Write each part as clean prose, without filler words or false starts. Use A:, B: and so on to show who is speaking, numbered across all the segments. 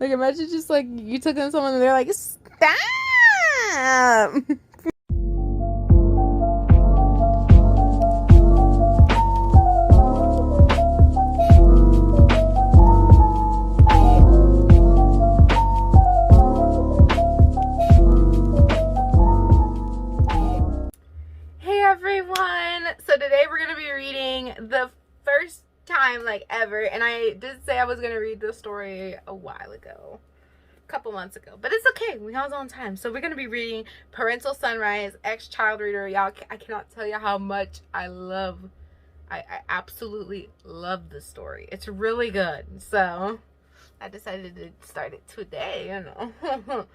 A: Like, imagine just, like, you took in someone and they're like, stop! Hey, everyone! So today we're going to be reading the first time, like, ever, and I did say I was going to read this story a while ago. Couple months ago, but it's okay, we have on time. So we're going to be reading Parental Sunrise, ex-child reader. Y'all, I cannot tell you how much I absolutely love this story. It's really good, so I decided to start it today, you know.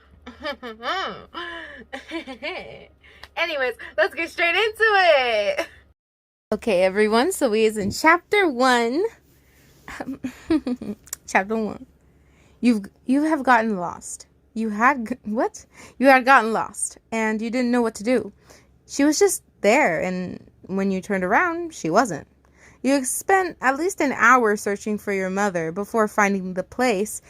A: Anyways, let's get straight into it. Okay, everyone, so we is in chapter 1. Chapter 1. You have gotten lost. You had gotten lost, and you didn't know what to do. She was just there, and when you turned around, she wasn't. You spent at least an hour searching for your mother before finding the place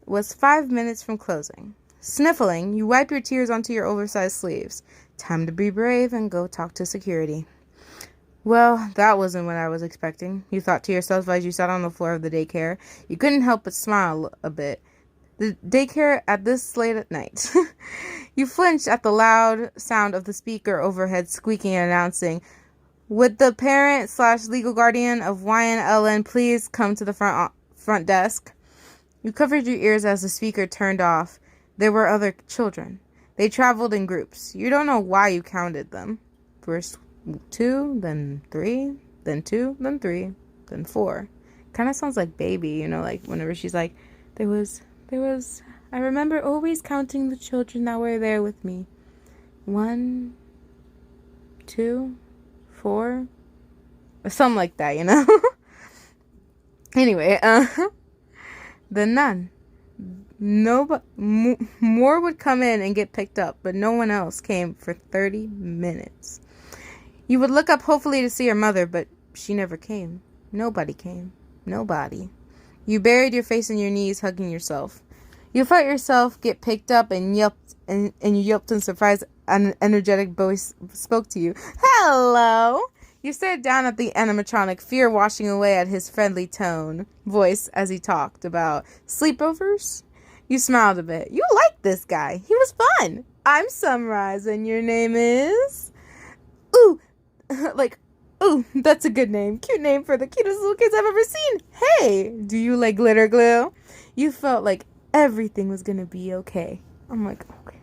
A: was 5 minutes from closing. Sniffling, you wipe your tears onto your oversized sleeves. Time to be brave and go talk to security. Well, that wasn't what I was expecting, you thought to yourself as you sat on the floor of the daycare. You couldn't help but smile a bit. The daycare at this late at night. You flinched at the loud sound of the speaker overhead squeaking and announcing, "Would the parent/legal guardian of YNLN please come to the front desk?" You covered your ears as the speaker turned off. There were other children. They traveled in groups. You don't know why you counted them. First 2, then 3, then 2, then 3, then 4. Kind of sounds like baby, you know, like whenever she's like, there was, I remember always counting the children that were there with me. 1, 2, 4, or something like that, you know? Anyway, then none. More would come in and get picked up, but no one else came for 30 minutes. You would look up hopefully to see your mother, but she never came. Nobody came. Nobody. You buried your face in your knees, hugging yourself. You felt yourself get picked up and yelped, and you yelped in surprise. An energetic voice spoke to you. Hello! You stared down at the animatronic, fear washing away at his friendly voice as he talked about sleepovers. You smiled a bit. You liked this guy. He was fun. I'm Sunrise, and your name is... Ooh! Ooh, that's a good name. Cute name for the cutest little kids I've ever seen. Hey, do you like glitter glue? You felt like everything was gonna be okay. I'm like, okay.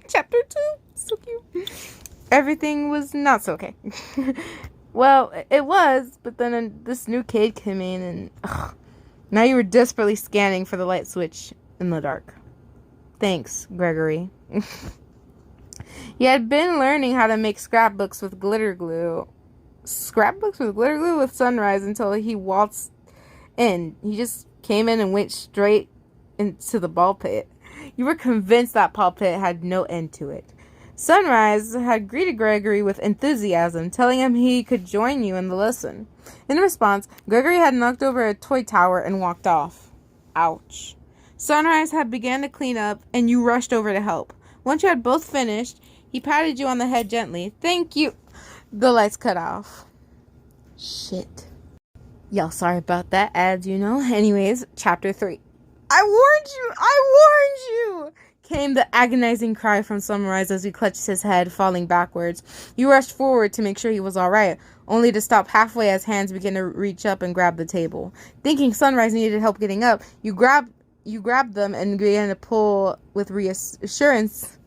A: Chapter 2, so cute. Everything was not so okay. Well, it was, but then this new kid came in and now you were desperately scanning for the light switch in the dark. Thanks, Gregory. He had been learning how to make scrapbooks with glitter glue. Scrapbooks with glitter glue with Sunrise until he waltzed in. He just came in and went straight into the ball pit. You were convinced that ball pit had no end to it. Sunrise had greeted Gregory with enthusiasm, telling him he could join you in the lesson. In response, Gregory had knocked over a toy tower and walked off. Ouch. Sunrise had begun to clean up, and you rushed over to help. Once you had both finished, he patted you on the head gently. Thank you. The lights cut off. Shit. Y'all, sorry about that, as you know. Anyways, chapter 3. I warned you! Came the agonizing cry from Sunrise as he clutched his head, falling backwards. You rushed forward to make sure he was all right, only to stop halfway as hands began to reach up and grab the table. Thinking Sunrise needed help getting up, you grabbed them and began to pull with reassurances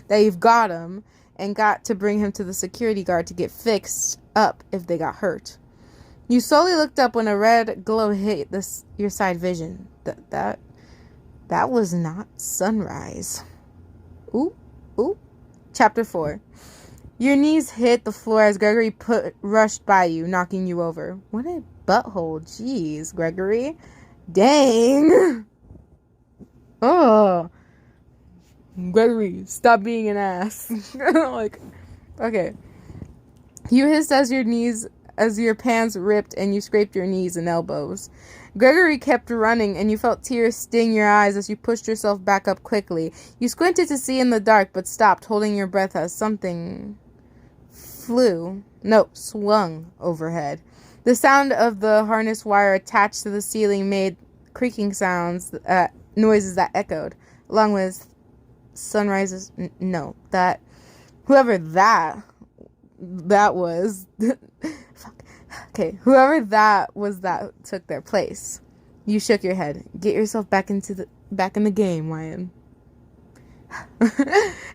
A: that you've got him and got to bring him to the security guard to get fixed up if they got hurt. You slowly looked up when a red glow hit your side vision. That was not Sunrise. Ooh. Chapter 4. Your knees hit the floor as Gregory rushed by you, knocking you over. What a butthole. Jeez, Gregory. Dang. Oh. Gregory, stop being an ass. Like, okay. You hissed as your pants ripped and you scraped your knees and elbows. Gregory kept running, and you felt tears sting your eyes as you pushed yourself back up quickly. You squinted to see in the dark, but stopped, holding your breath as something swung overhead. The sound of the harness wire attached to the ceiling made creaking noises that echoed, along with Sunrise's... whoever that was... Fuck. Okay, whoever that was that took their place. You shook your head. Get yourself back in the game, Ryan.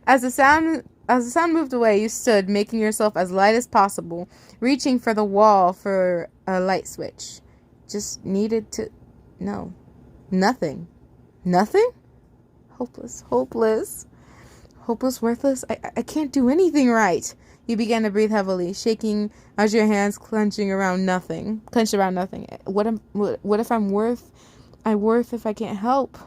A: As the sound moved away, you stood, making yourself as light as possible, reaching for the wall for a light switch. Just needed to... No. Nothing. Nothing? Hopeless, worthless. I can't do anything right. You began to breathe heavily, shaking as your hands clenched around nothing. What if I'm worth if I can't help?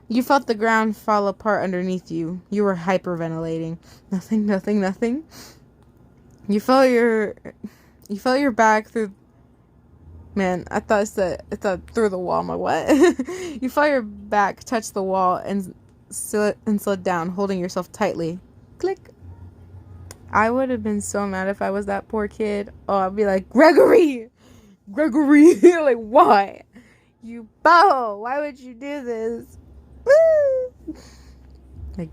A: You felt the ground fall apart underneath you. You were hyperventilating. Nothing. You felt your back through... Man, I thought through the wall. My what? You felt your back touch the wall and slid down, holding yourself tightly. Click. I would have been so mad if I was that poor kid. Oh, I'd be like, Gregory! Like, why? You boho! Why would you do this? Woo! Like,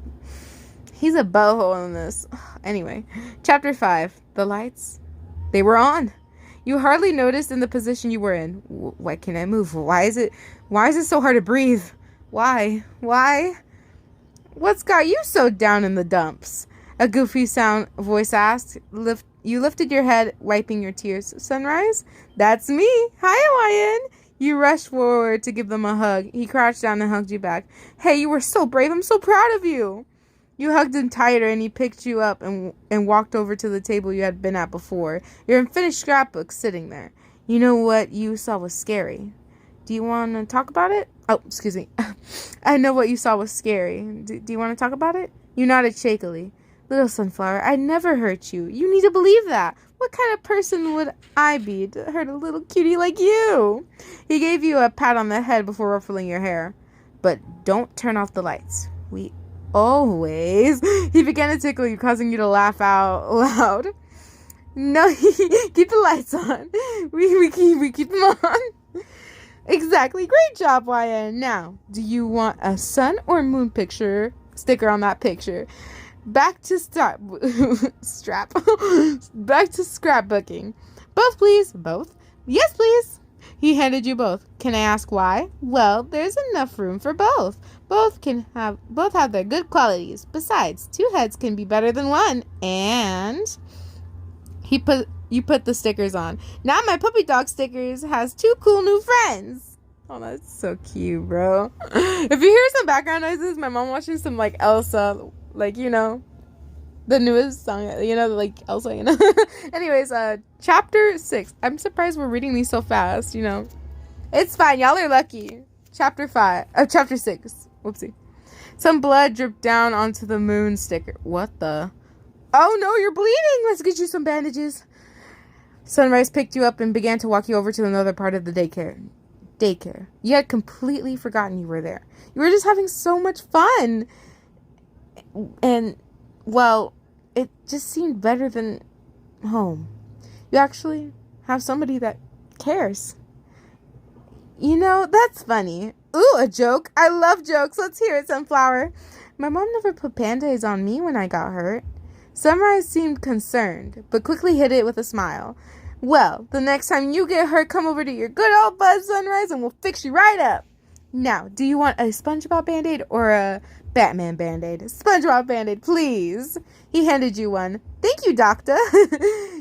A: he's a boho in this. Anyway, Chapter 5. The lights. They were on. You hardly noticed in the position you were in. Why can't I move? Why is it so hard to breathe? Why? What's got you so down in the dumps? A goofy voice asked. You lifted your head, wiping your tears. Sunrise? That's me. Hi, Hawaiian. You rushed forward to give them a hug. He crouched down and hugged you back. Hey, you were so brave. I'm so proud of you. You hugged him tighter, and he picked you up and walked over to the table you had been at before. Your unfinished scrapbook sitting there. You know what you saw was scary. Do you want to talk about it? Oh, excuse me. I know what you saw was scary. Do you want to talk about it? You nodded shakily. Little Sunflower, I'd never hurt you. You need to believe that. What kind of person would I be to hurt a little cutie like you? He gave you a pat on the head before ruffling your hair. But don't turn off the lights. We always... He began to tickle you, causing you to laugh out loud. No, keep the lights on. We keep them on. Exactly. Great job, YN. Now, do you want a sun or moon sticker on that picture? Back to Back to scrapbooking. Both, please. Both? Yes, please. He handed you both. Can I ask why? Well, there's enough room for both. Both have their good qualities. Besides, two heads can be better than one. And you put the stickers on. Now my puppy dog stickers has two cool new friends. Oh, that's so cute, bro. If you hear some background noises, my mom watching some like Elsa, like, you know, the newest song, you know, like Elsa, you know. Anyways, Chapter 6. I'm surprised we're reading these so fast, you know. It's fine. Y'all are lucky. Chapter 6. Whoopsie. Some blood dripped down onto the moon sticker. What the? Oh no, you're bleeding. Let's get you some bandages. Sunrise picked you up and began to walk you over to another part of the daycare. You had completely forgotten you were there. You were just having so much fun. And, well, it just seemed better than home. You actually have somebody that cares. You know, that's funny. Ooh, a joke. I love jokes. Let's hear it, Sunflower. My mom never put Band-Aids on me when I got hurt. Sunrise seemed concerned, but quickly hid it with a smile. Well, the next time you get hurt, come over to your good old bud, Sunrise, and we'll fix you right up. Now, do you want a SpongeBob Band-Aid or a Batman Band-Aid? SpongeBob Band-Aid, please. He handed you one. Thank you, doctor.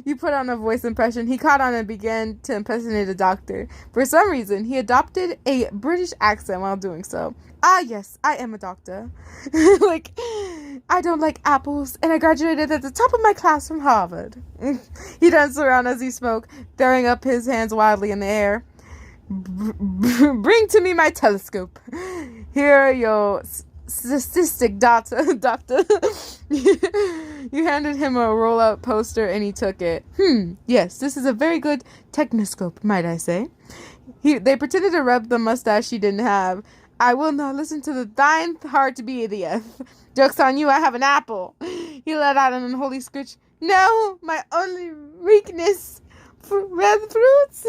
A: You put on a voice impression. He caught on and began to impersonate a doctor. For some reason, he adopted a British accent while doing so. Ah, yes, I am a doctor. Like, I don't like apples, and I graduated at the top of my class from Harvard. He danced around as he spoke, throwing up his hands wildly in the air. Bring to me my telescope. Here, your statistic doctor. You handed him a roll-out poster, and he took it. Yes, this is a very good technoscope, might I say. They pretended to rub the mustache he didn't have. I will not listen to the thine heart to be idiot. Joke's on you, I have an apple. He let out an unholy screech. No, my only weakness. Red fruits.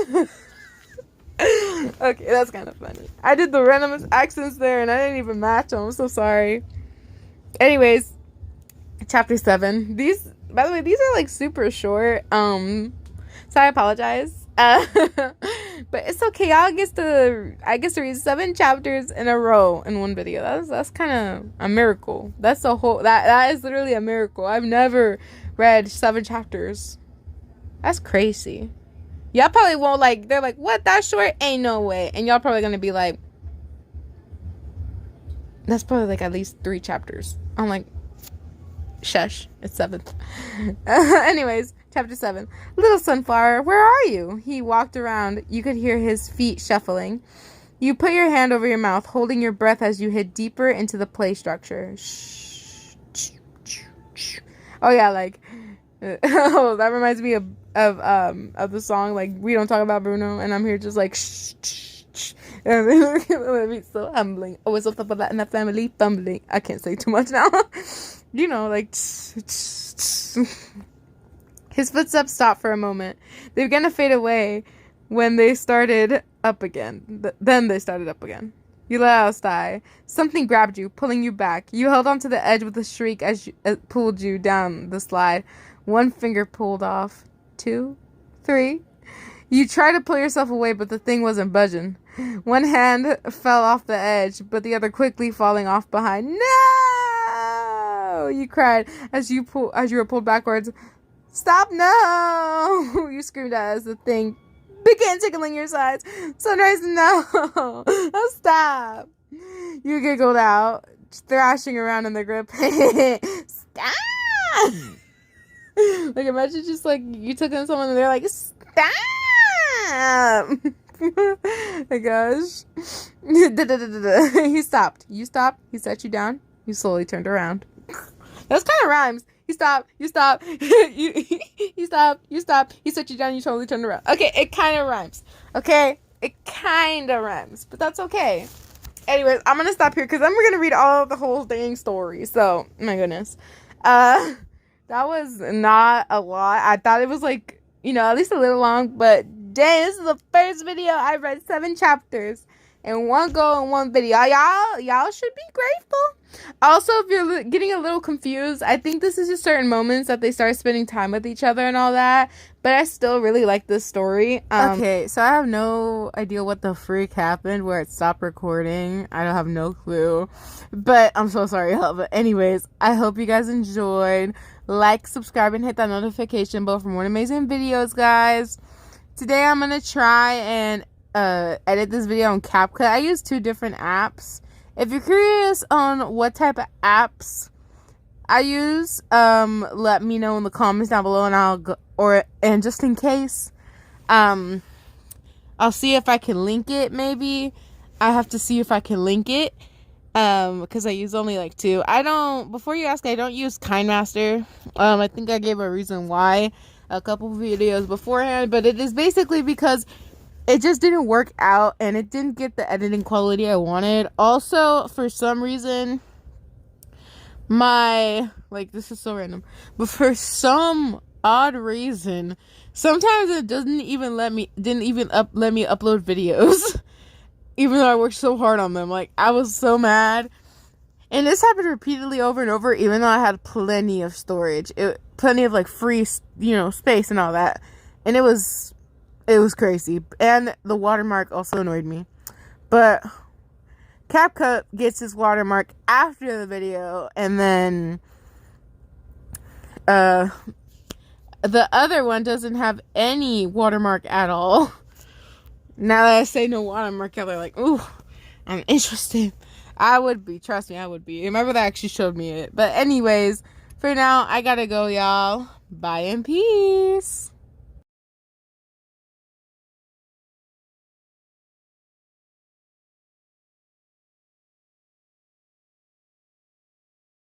A: Okay, that's kind of funny. I did the random accents there and I didn't even match them. I'm so sorry. Anyways, chapter 7. These, by the way, these are like super short. So I apologize. But it's okay. I get to read 7 chapters in a row in one video. That's kind of a miracle. That's a whole that is literally a miracle. I've never read 7 chapters. That's crazy. Y'all probably won't like. They're like, what? That short? Ain't no way. And y'all probably gonna be like, that's probably like at least 3 chapters. I'm like, shush. It's 7th. Anyways. Chapter 7. Little Sunflower, where are you? He walked around. You could hear his feet shuffling. You put your hand over your mouth, holding your breath as you hid deeper into the play structure. Shh. Oh yeah, like oh, that reminds me of the song like We Don't Talk About Bruno, and I'm here just like shh. It's so humbling. Always up about that in the family fumbling. I can't say too much now. You know, like his footsteps stopped for a moment. They began to fade away when they started up again. Then they started up again. You let out a sigh. Something grabbed you, pulling you back. You held onto the edge with a shriek as it pulled you down the slide. 1 finger pulled off. 2, 3. You tried to pull yourself away, but the thing wasn't budging. 1 hand fell off the edge, but the other quickly falling off behind. No! You cried as you were pulled backwards. Stop, no! You screamed out as the thing began tickling your sides. Sunrise, no! Oh, stop! You giggled out, thrashing around in the grip. Stop! Like, imagine just, like, you took in someone and they're like, stop! My gosh. He stopped. You stopped. He set you down. You slowly turned around. That's kind of rhymes. You stop. You stop. You stop. You stop. He set you down. You totally turned around. Okay, it kind of rhymes. Okay, it kind of rhymes, but that's okay. Anyways, I'm gonna stop here because then we're gonna read all the whole dang story. So, my goodness, that was not a lot. I thought it was like, you know, at least a little long, but dang, this is the first video I read 7 chapters in one go in one video. Y'all should be grateful. Also, if you're getting a little confused, I think this is just certain moments that they start spending time with each other and all that, but I still really like this story. Okay, so I have no idea what the freak happened where it stopped recording. I don't have no clue, but I'm so sorry. But anyways, I hope you guys enjoyed. Like, subscribe, and hit that notification bell for more amazing videos, guys. Today I'm gonna try and edit this video on CapCut. I use 2 different apps. If you're curious on what type of apps I use, let me know in the comments down below, and I'll go, and just in case, I'll see if I can link it. Maybe I have to see if I can link it, because I use only like 2. Before you ask, I don't use KineMaster. I think I gave a reason why a couple videos beforehand, but it is basically because it just didn't work out and it didn't get the editing quality I wanted. Also, for some reason, this is so random, but for some odd reason, sometimes it didn't even let me upload videos, even though I worked so hard on them. Like, I was so mad. And this happened repeatedly over and over, even though I had plenty of storage, plenty of like free, space and all that. And it was crazy. And the watermark also annoyed me. But CapCut gets his watermark after the video, and then the other one doesn't have any watermark at all. Now that I say no watermark, they're like, ooh, I'm interested. I would be. Trust me, I would be. Remember, that actually showed me it. But anyways, for now, I gotta go, y'all. Bye and peace.